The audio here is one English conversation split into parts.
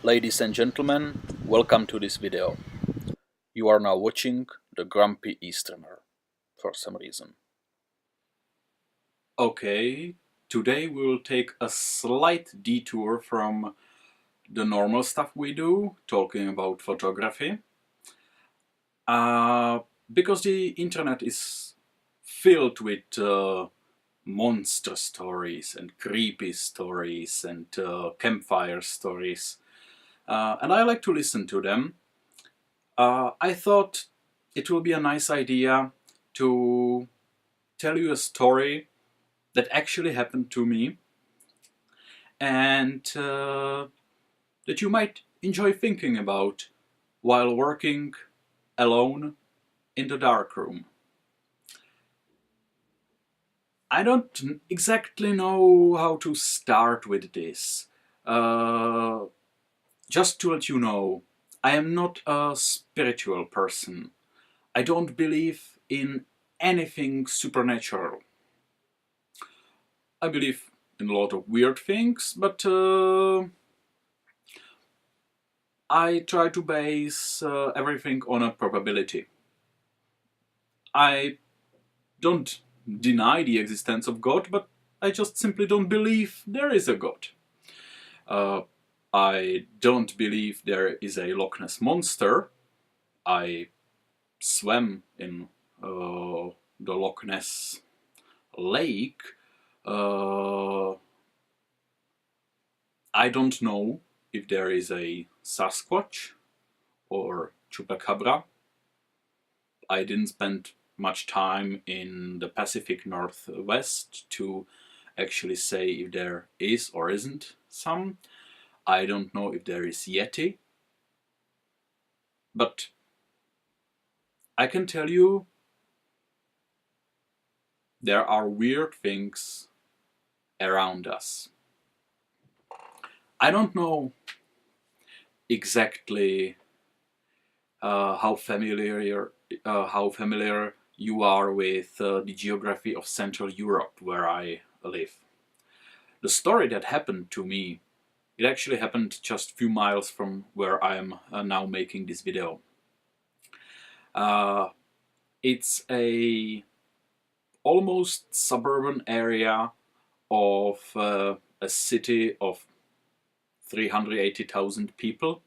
Ladies and gentlemen, welcome to this video. You are now watching the Grumpy Easterner, for some reason. Okay, today we will take a slight detour from the normal stuff we do, talking about photography. Because the internet is filled with monster stories and creepy stories and campfire stories. And I like to listen to them. I thought it will be a nice idea to tell you a story that actually happened to me and that you might enjoy thinking about while working alone in the darkroom. I don't exactly know how to start with this. Just to let you know, I am not a spiritual person. I don't believe in anything supernatural. I believe in a lot of weird things, but I try to base everything on a probability. I don't deny the existence of God, but I just simply don't believe there is a God. Uh, I don't believe there is a Loch Ness monster. I swam in the Loch Ness lake. I don't know if there is a Sasquatch or Chupacabra. I didn't spend much time in the Pacific Northwest to actually say if there is or isn't some. I don't know if there is Yeti. But I can tell you there are weird things around us. I don't know exactly how familiar you are with the geography of Central Europe, where I live. The story that happened to me, it actually happened just a few miles from where I am now making this video. It's a almost suburban area of a city of 380,000 people,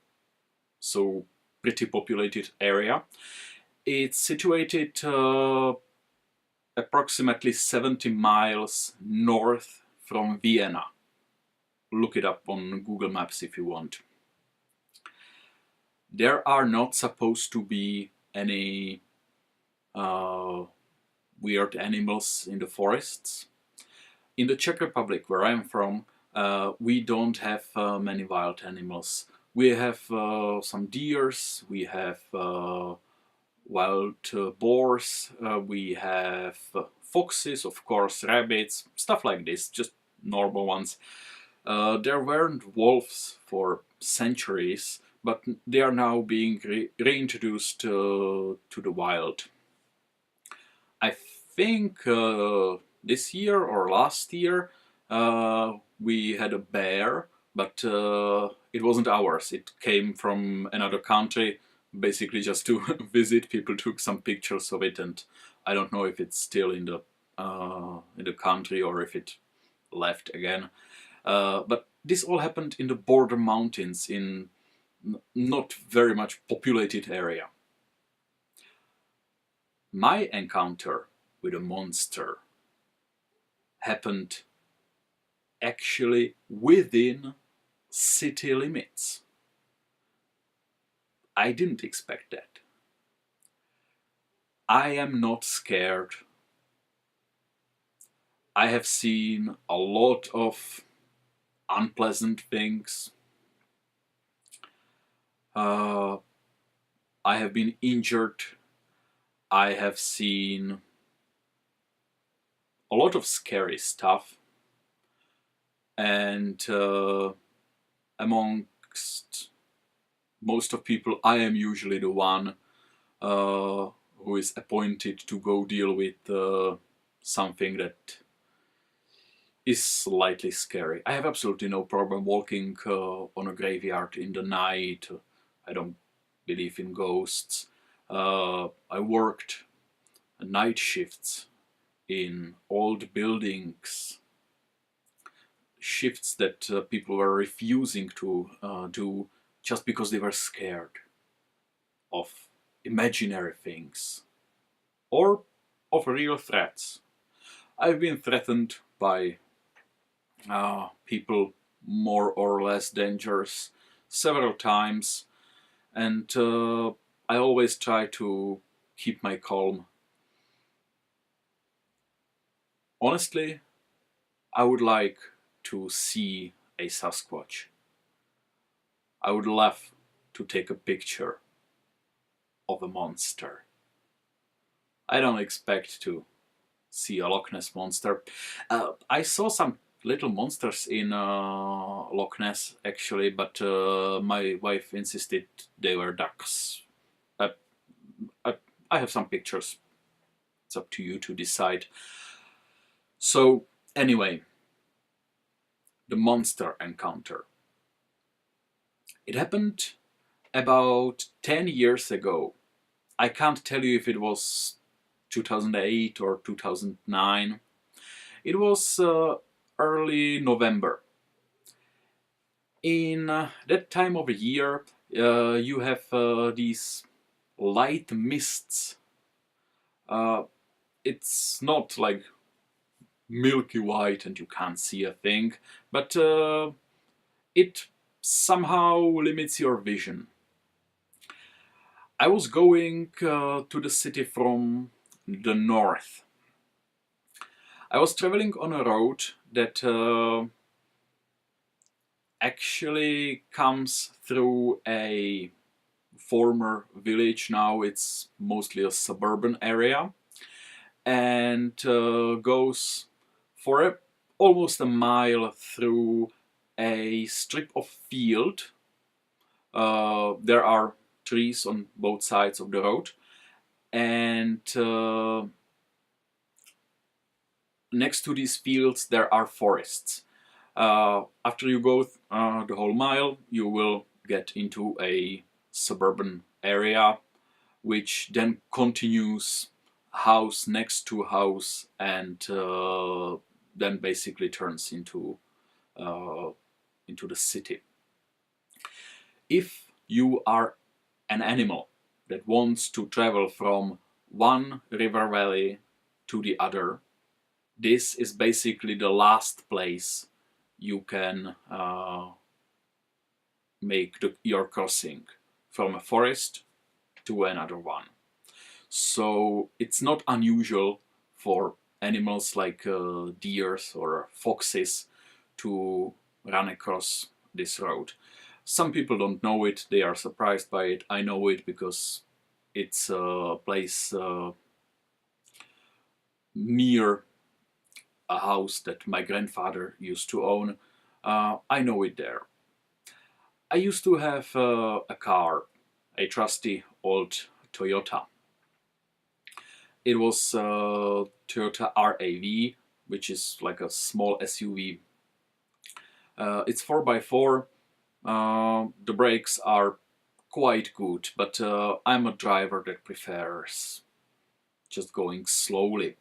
so pretty populated area. It's situated approximately 70 miles north from Vienna. Look it up on Google Maps if you want. There are not supposed to be any weird animals in the forests. In the Czech Republic, where I'm from, we don't have many wild animals. We have some deers, we have wild boars, we have foxes, of course, rabbits, stuff like this, just normal ones. There weren't wolves for centuries, but they are now being reintroduced to the wild. I think this year or last year we had a bear, but it wasn't ours. It came from another country, basically just to visit. People took some pictures of it, and I don't know if it's still in the country or if it left again. But this all happened in the border mountains in not very much populated area. My encounter with a monster happened actually within city limits. I didn't expect that. I am not scared. I have seen a lot of unpleasant things. I have been injured. I have seen a lot of scary stuff. And amongst most of people, I am usually the one who is appointed to go deal with something that is slightly scary. I have absolutely no problem walking on a graveyard in the night. I don't believe in ghosts. I worked night shifts in old buildings, shifts that people were refusing to do just because they were scared of imaginary things or of real threats. I've been threatened by people more or less dangerous several times, and I always try to keep my calm. Honestly, I would like to see a Sasquatch. I would love to take a picture of a monster. I don't expect to see a Loch Ness monster. I saw some little monsters in Loch Ness actually, but my wife insisted they were ducks. I, I, I have some pictures. It's up to you to decide. So anyway, the monster encounter. It happened about 10 years ago. I can't tell you if it was 2008 or 2009. It was early November. In that time of the year, you have these light mists. It's not like milky white and you can't see a thing, but it somehow limits your vision. I was going to the city from the north. I was traveling on a road that actually comes through a former village. Now it's mostly a suburban area, and goes for almost a mile through a strip of field. There are trees on both sides of the road, and next to these fields there are forests. After you go the whole mile, you will get into a suburban area, which then continues house next to house, and then basically turns uh, into the city. If you are an animal that wants to travel from one river valley to the other, this is basically the last place you can make your crossing from a forest to another one. So it's not unusual for animals like deers or foxes to run across this road. Some people don't know it, they are surprised by it. I know it because it's a place near a house that my grandfather used to own. I know it there. I used to have a car, a trusty old Toyota. It was Toyota RAV, which is like a small SUV. It's 4x4. The brakes are quite good, but I'm a driver that prefers just going slowly,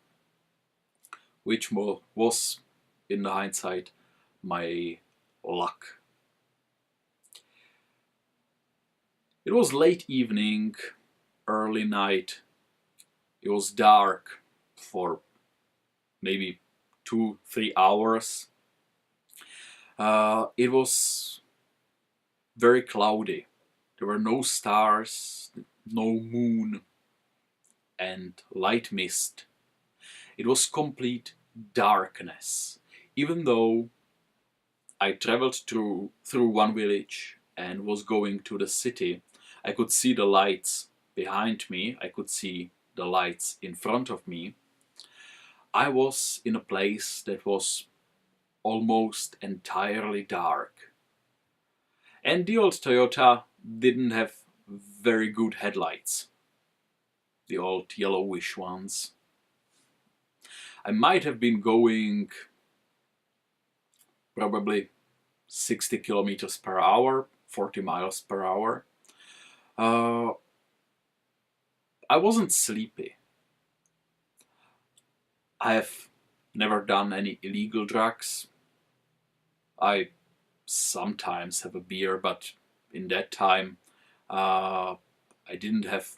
which was, in the hindsight, my luck. It was late evening, early night. It was dark for maybe 2-3 hours. It was very cloudy. There were no stars, no moon, and light mist. It was complete darkness. Even though I traveled through one village and was going to the city, I could see the lights behind me, I could see the lights in front of me. I was in a place that was almost entirely dark. And the old Toyota didn't have very good headlights, the old yellowish ones. I might have been going probably 60 kilometers per hour, 40 miles per hour. I wasn't sleepy. I have never done any illegal drugs. I sometimes have a beer, but in that time, I didn't have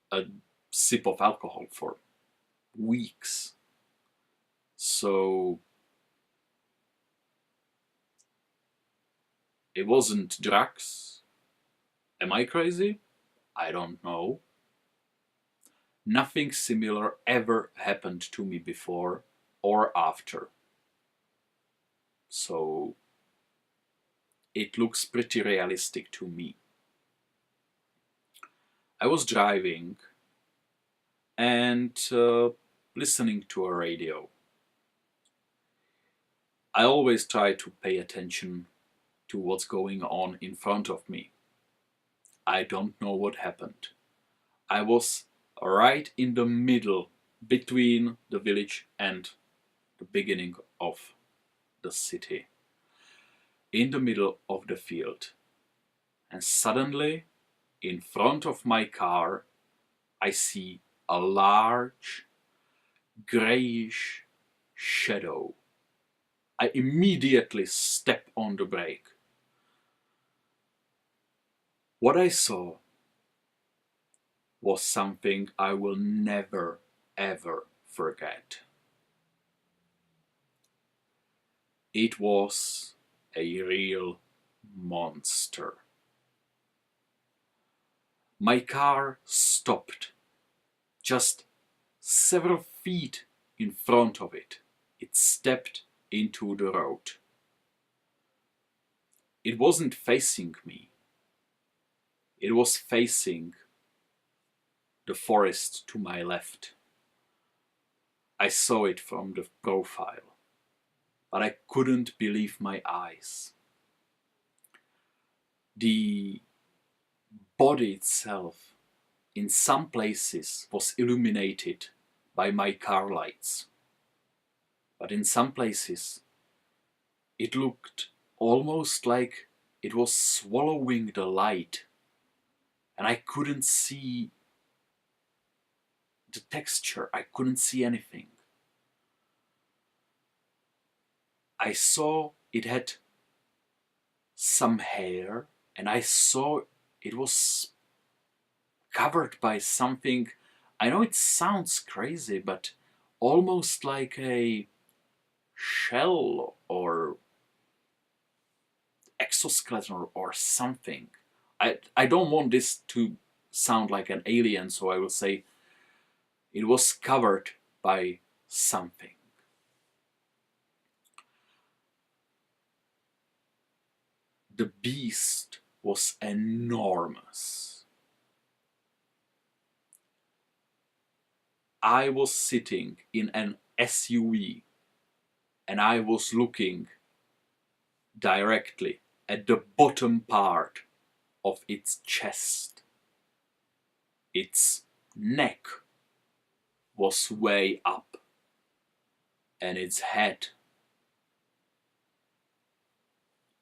a sip of alcohol for weeks. So it wasn't drugs. Am I crazy? I don't know. Nothing similar ever happened to me before or after. So it looks pretty realistic to me. I was driving and listening to a radio. I always try to pay attention to what's going on in front of me. I don't know what happened. I was right in the middle between the village and the beginning of the city, in the middle of the field. And suddenly, in front of my car, I see a large grayish shadow. I immediately step on the brake. What I saw was something I will never ever forget. It was a real monster. My car stopped just several feet in front of it. It stepped into the road. It wasn't facing me. It was facing the forest to my left. I saw it from the profile, but I couldn't believe my eyes. The body itself, in some places, was illuminated by my car lights, but in some places, it looked almost like it was swallowing the light, and I couldn't see the texture, I couldn't see anything. I saw it had some hair, and I saw it was covered by something. I know it sounds crazy, but almost like a shell or exoskeleton or something. I don't want this to sound like an alien, so I will say it was covered by something. The beast was enormous. I was sitting in an SUV and I was looking directly at the bottom part of its chest. Its neck was way up and its head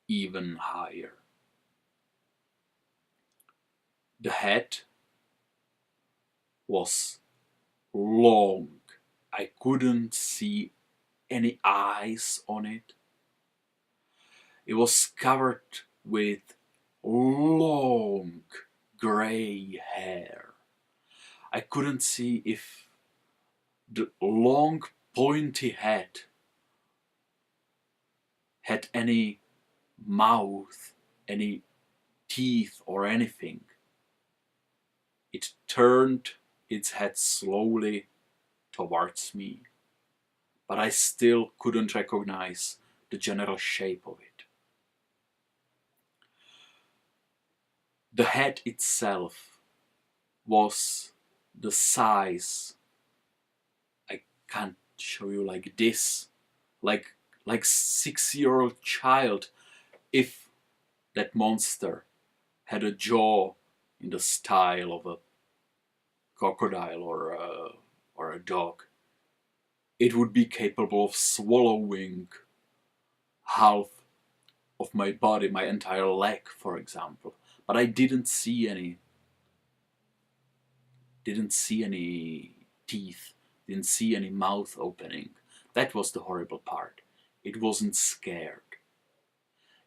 even higher. The head was long. I couldn't see any eyes on it. It was covered with long gray hair. I couldn't see if the long pointy head had any mouth, any teeth or anything. It turned its head slowly towards me, but I still couldn't recognize the general shape of it. The head itself was the size, I can't show you like this, like 6-year-old child, if that monster had a jaw in the style of a crocodile or a dog. It would be capable of swallowing half of my body, my entire leg, for example. But I didn't see any teeth, didn't see any mouth opening. That was the horrible part. It wasn't scared.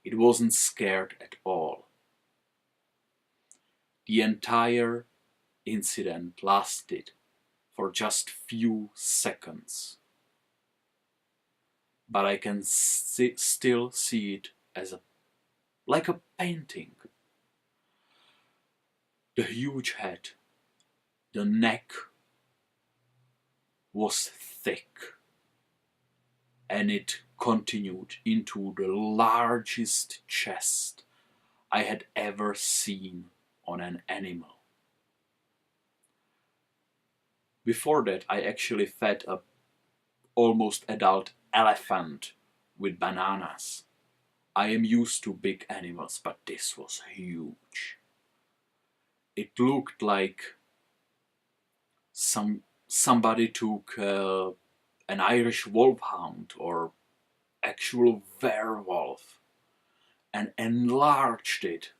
It wasn't scared at all. The entire incident lasted for just few seconds. But I can still see it as like a painting. The huge head, the neck was thick, and it continued into the largest chest I had ever seen on an animal. Before that, I actually fed a almost adult elephant with bananas. I am used to big animals, but this was huge. It looked like somebody took an Irish wolfhound or actual werewolf and enlarged it,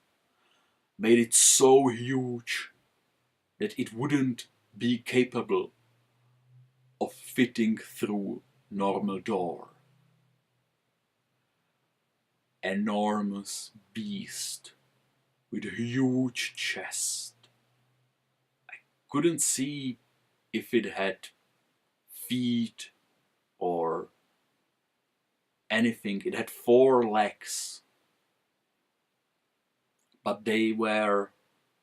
made it so huge that it wouldn't be capable of fitting through normal door. Enormous beast with a huge chest. I couldn't see if it had feet or anything. It had 4 legs, but they were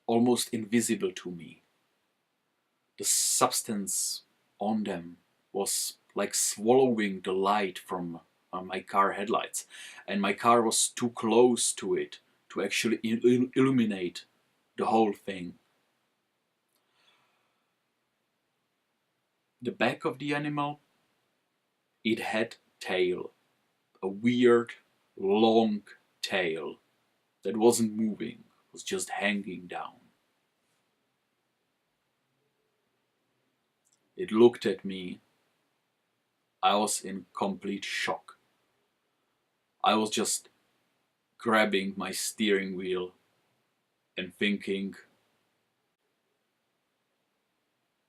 almost invisible to me. The substance on them was like swallowing the light from my car headlights, and my car was too close to it to actually illuminate the whole thing. The back of the animal, it had tail, a weird long tail that wasn't moving, was just hanging down. It looked at me. I was in complete shock. I was just grabbing my steering wheel and thinking,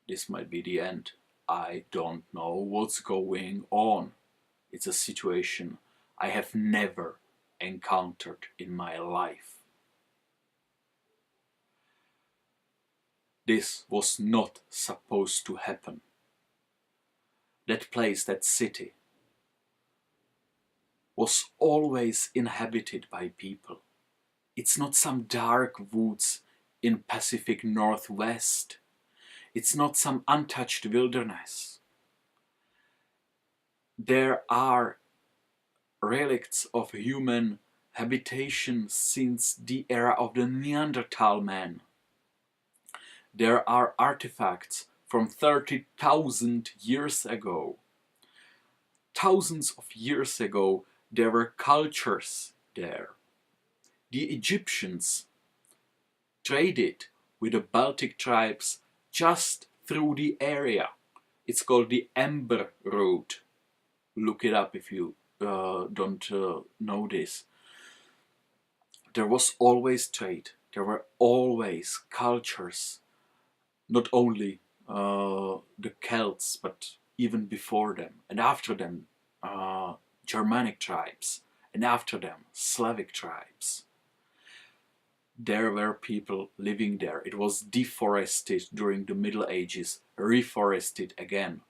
this might be the end. I don't know what's going on. It's a situation I have never encountered in my life. This was not supposed to happen. That place, that city, was always inhabited by people. It's not some dark woods in Pacific Northwest. It's not some untouched wilderness. There are relicts of human habitation since the era of the Neanderthal man. There are artifacts from 30,000 years ago. Thousands of years ago, there were cultures there. The Egyptians traded with the Baltic tribes just through the area. It's called the Amber Road. Look it up if you don't know this. There was always trade. There were always cultures. Not only the Celts, but even before them and after them, Germanic tribes, and after them, Slavic tribes. There were people living there. It was deforested during the Middle Ages, reforested again.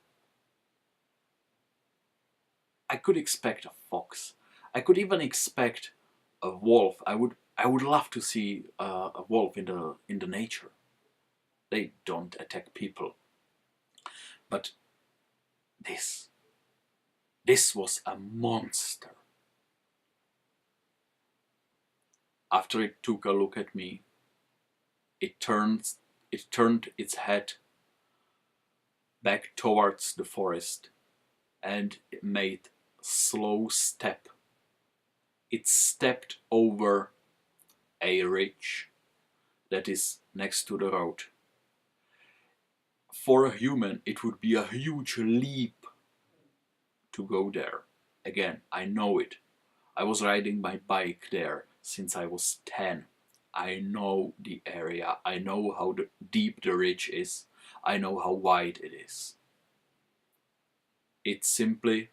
I could expect a fox. I could even expect a wolf. I would love to see a wolf in the nature. They don't attack people. But this was a monster. After it took a look at me, it turned its head back towards the forest and it made a slow step. It stepped over a ridge that is next to the road. For a human, it would be a huge leap to go there. Again, I know it. I was riding my bike there since I was 10. I know the area. I know how deep the ridge is. I know how wide it is. It simply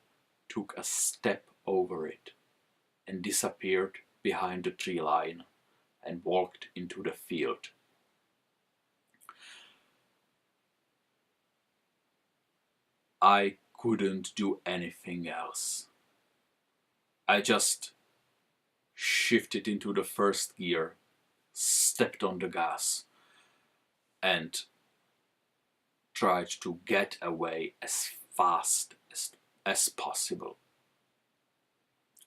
took a step over it and disappeared behind the tree line and walked into the field. I couldn't do anything else. I just shifted into the first gear, stepped on the gas, and tried to get away as fast as possible.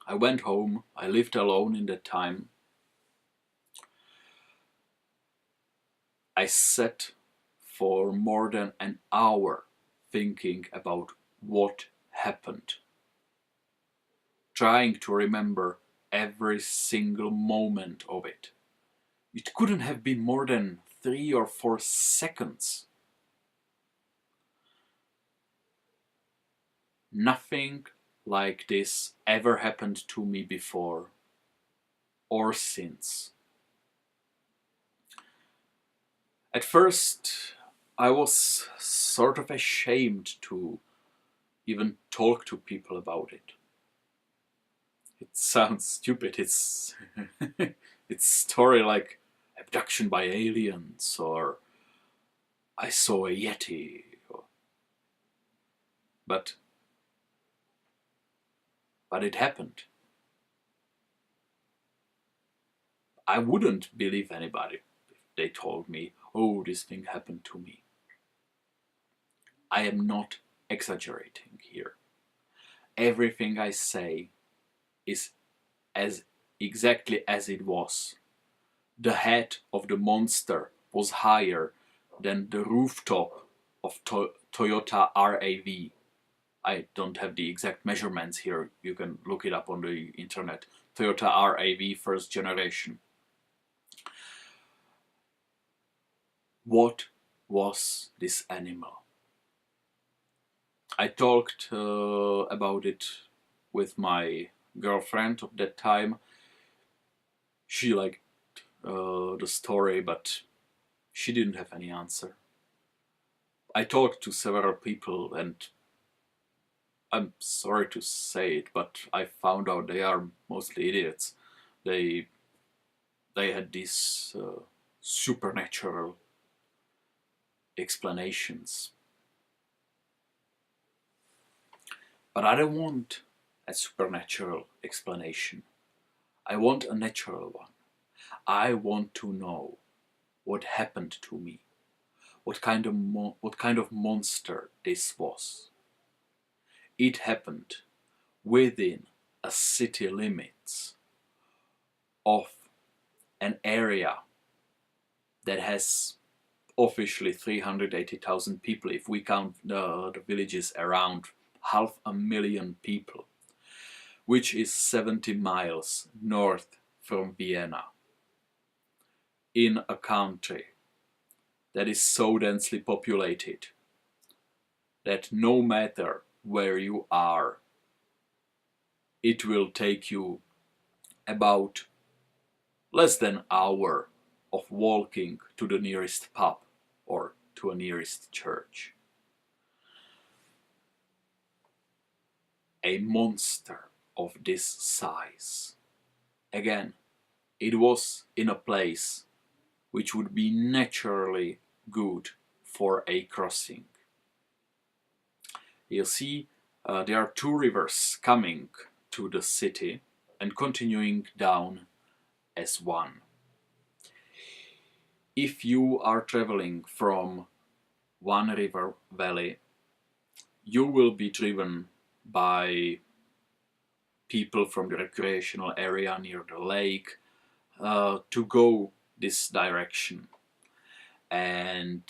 I went home. I lived alone in that time. I sat for more than an hour thinking about what happened, trying to remember every single moment of it. It couldn't have been more than 3 or 4 seconds. Nothing like this ever happened to me before or since. At first, I was sort of ashamed to even talk to people about it. It sounds stupid. It's it's story like abduction by aliens or I saw a Yeti. But it happened. I wouldn't believe anybody if they told me, oh, this thing happened to me. I am not exaggerating here. Everything I say is as exactly as it was. The head of the monster was higher than the rooftop of Toyota RAV. I don't have the exact measurements here. You can look it up on the internet. Toyota RAV first generation. What was this animal? I talked about it with my girlfriend of that time. She liked the story, but she didn't have any answer. I talked to several people, and I'm sorry to say it, but I found out they are mostly idiots. They had these supernatural explanations. But I don't want a supernatural explanation. I want a natural one. I want to know what happened to me, what kind of monster this was. It happened within a city limits of an area that has officially 380,000 people, if we count the villages around 500,000 people, which is 70 miles north from Vienna, in a country that is so densely populated that no matter where you are, it will take you about less than an hour of walking to the nearest pub or to a nearest church. A monster of this size. Again, it was in a place which would be naturally good for a crossing. You see, there are two rivers coming to the city and continuing down as one. If you are traveling from one river valley, you will be driven by people from the recreational area near the lake to go this direction. And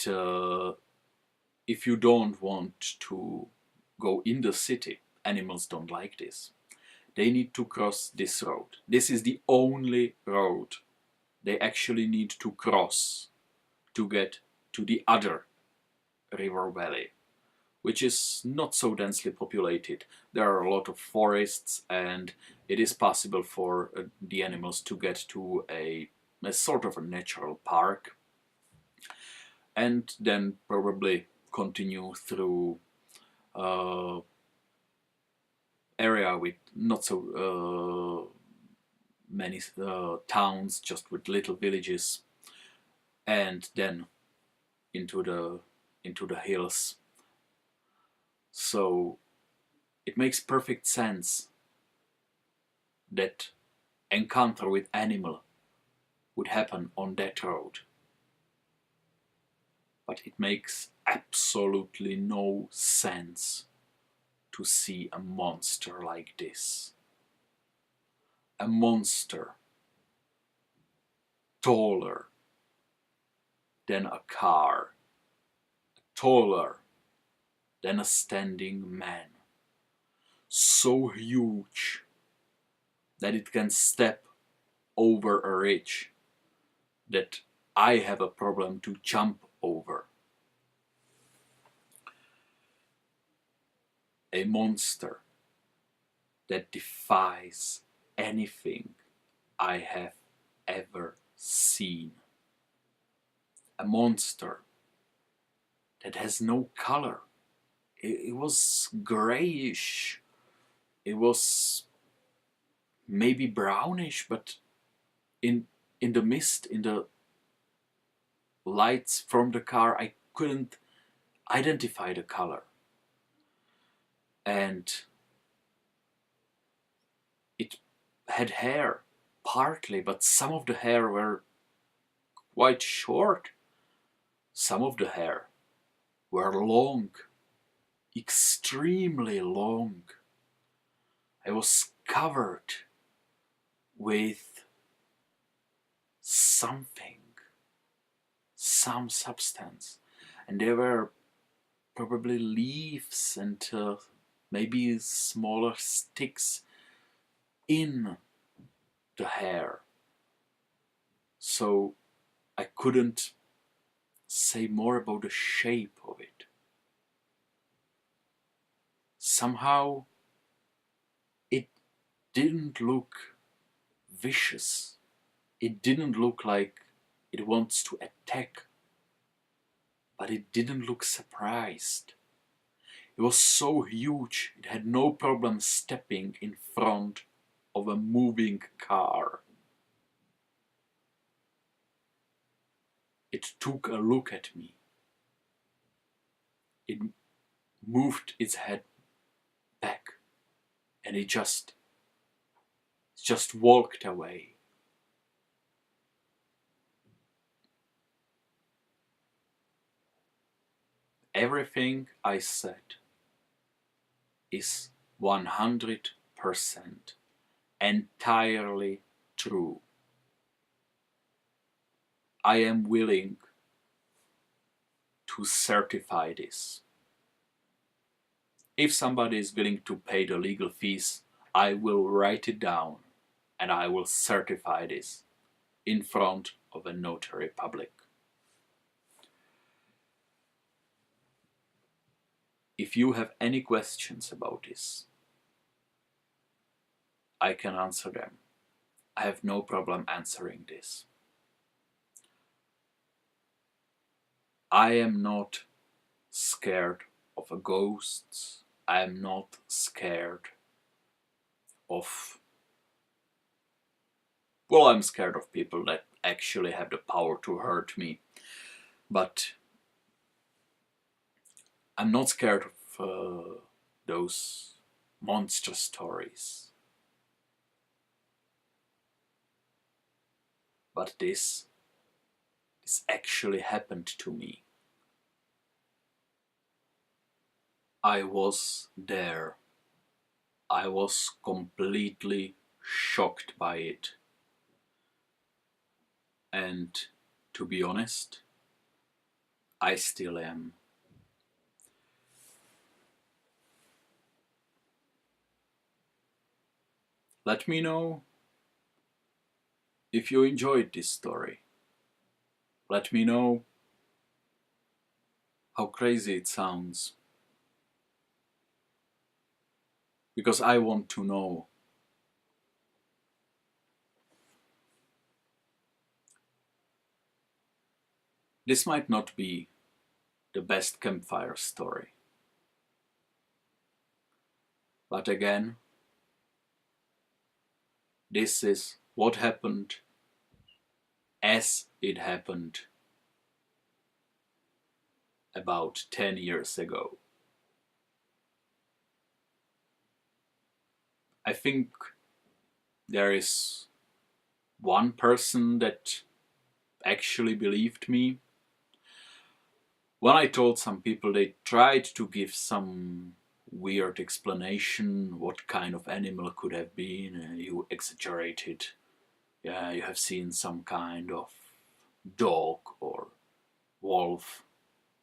if you don't want to go in the city, animals don't like this. They need to cross this road. This is the only road they actually need to cross to get to the other river valley, which is not so densely populated. There are a lot of forests, and it is possible for the animals to get to a sort of a natural park, and then probably continue through area with not so many towns, just with little villages, and then into the hills. So it makes perfect sense that encounter with animal would happen on that road. But it makes absolutely no sense to see a monster like this. A monster taller than a car, taller than a standing man, so huge that it can step over a ridge that I have a problem to jump over. A monster that defies anything I have ever seen. A monster that has no color. It was grayish. It was maybe brownish, but in the mist, in the lights from the car, I couldn't identify the color. And it had hair, partly, but some of the hair were quite short. Some of the hair were long, extremely long. I was covered with something, some substance, and there were probably leaves and maybe smaller sticks in the hair. So I couldn't say more about the shape of it. Somehow it didn't look vicious. It didn't look like it wants to attack, but it didn't look surprised. It was so huge, it had no problem stepping in front of a moving car. It took a look at me. It moved its head back, and it just walked away. Everything I said is 100% entirely true. I am willing to certify this. If somebody is willing to pay the legal fees, I will write it down and I will certify this in front of a notary public. If you have any questions about this, I can answer them. I have no problem answering this. I am not scared of ghosts. I am not scared of... Well, I'm scared of people that actually have the power to hurt me. But I'm not scared of those monster stories. But this actually happened to me. I was there. I was completely shocked by it. And to be honest, I still am. Let me know if you enjoyed this story. Let me know how crazy it sounds. because I want to know. This might not be the best campfire story, but again, this is what happened as it happened about 10 years ago. I think there is one person that actually believed me. When I told some people, they tried to give some weird explanation what kind of animal could have been. You exaggerated. Yeah, you have seen some kind of dog or wolf.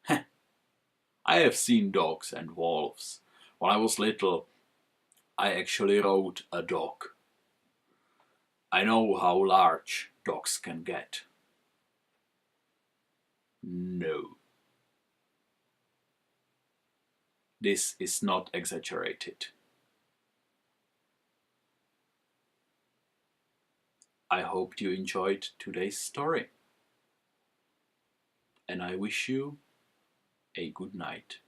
I have seen dogs and wolves. When I was little, I actually rode a dog. I know how large dogs can get. No, this is not exaggerated. I hope you enjoyed today's story, and I wish you a good night.